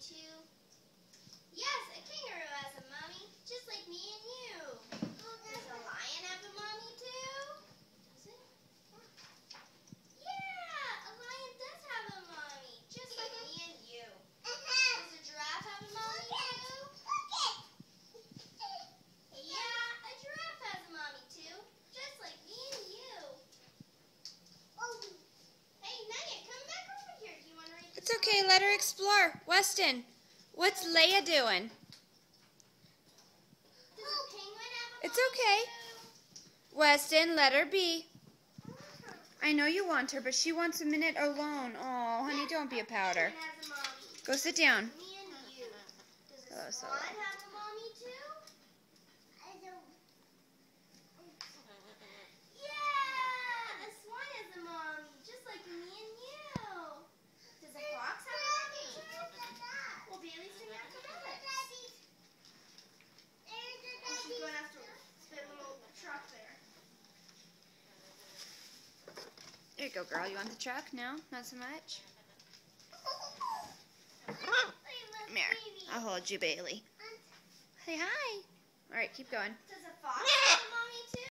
too? Yes, a kangaroo has a mommy, just like me and you. Does a lion have a mommy too? Does it? Yeah, a lion does have a mommy, just like me and you. Does a giraffe have a mommy too? Yeah, a giraffe has a mommy too, just like me and you. Hey, Nugget, come back over here. Do you want to read the It's okay, let her explore. Weston, what's Leia doing? Does a penguin have a It's mommy okay. too? Weston, let her be. I know you want her, but she wants a minute alone. Oh, honey, don't be a powder. Penguin has a mommy. Go sit down. Me and you. Does Hello, a Solo. swan have a mommy too? Yeah, a swan has a mommy, just like me and you. Does a fox have a mommy too? Well, Bailey's going after rabbits. She's going after the little truck there. There you go, girl. You want the truck? No? Not so much? Come here. I'll hold you, Bailey. Say hi. All right, keep going. Does a fox have a mommy?